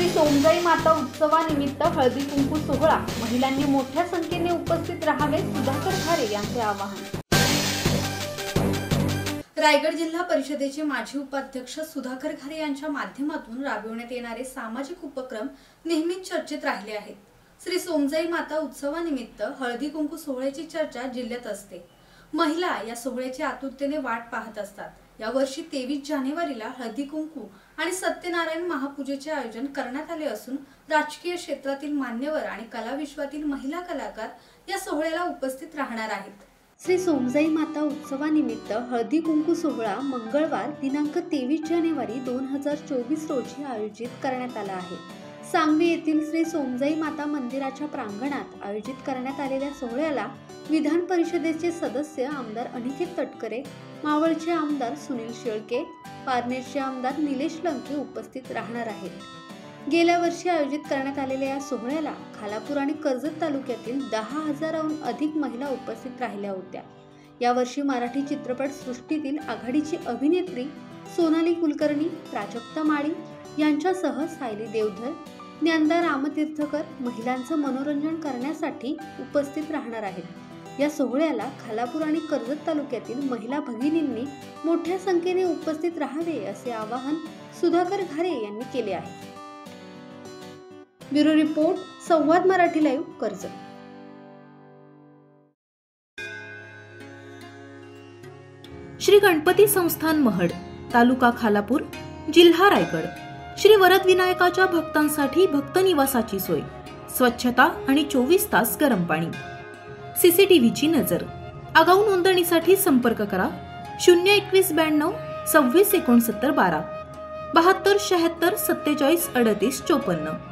सोमजाई माता उत्सवानिमित्त हळदी कुंकू सोहळा महिलांनी मोठ्या संख्येने उपस्थित राहावे, सुधाकर घारे यांचे आवाहन। रायगड जिल्हा परिषदेचे माजी उपाध्यक्ष सुधाकर घारे यांच्या माध्यमातून राबविण्यात येणारे सामाजिक उपक्रम नेहमीच चर्चेत राहिले आहेत। श्री सोमजाई माता उत्सवानिमित्त हळदी कुंकू सोहळ्याची चर्चा जिल्ह्यात असते। महिला या सोहळ्याची आतुरतेने वाट पाहत असतात। यावर्षी 23 जानेवारीला हळदी कुंकू आणि सत्यनारायण महापूजेचे आयोजन करण्यात आले असून राजकीय क्षेत्रातील मान्यवर आणि कलाविश्वातील महिला कलाकार या सोहळ्याला उपस्थित राहणार आहेत। श्री सोमजाई माता उत्सवानिमित्त हळदी कुंकू सोहळा मंगळवार दिनांक 23 जानेवारी 2024 रोजी आयोजित करण्यात आला आहे। सांगवी येथील श्री सोमजाई माता मंदिराच्या प्रांगणात आयोजित करण्यात आलेल्या सोहळ्याला विधान परिषदेचे सदस्य आमदार अनिकेत तटकरे, मावळचे आमदार सुनील शेळके, पारनेरचे आमदार निलेश लंके उपस्थित राहणार आहेत। गेल्या वर्षी आयोजित करण्यात आलेल्या या सोहळ्याला खालापूर आणि कर्जत तालुक्यातील 10,000हून अधिक महिला उपस्थित राहिल्या होत्या। यावर्षी मराठी चित्रपट सृष्टीतील आघाडीची अभिनेत्री सोनाली कुलकर्णी, प्राजक्ता माळी यांच्यासह सायली देवधर, ज्ञानदा रामतीर्थकर महिलांचं मनोरंजन करण्यासाठी उपस्थित राहणार आहेत। या सोहळ्याला खालापूर आणि कर्जत तालुक्यातील महिला भगिनींनी मोठ्या संख्येने उपस्थित राहावे असे आवाहन सुधाकर घारे यांनी केले आहे। ब्युरो रिपोर्ट, संवाद मराठी लाईव्ह, कर्जत। श्री गणपती संस्थान महड, तालुका खालापूर, जिल्हा रायगड। श्री वरद विनायकाच्या भक्तांसाठी भक्त निवासाची सोय, स्वच्छता आणि 24 तास गरम पाणी, सीसीटीव्हीची नजर। आगाऊ नोंदणीसाठी संपर्क करा 021 92 26 69 12 72 76 47 38 54।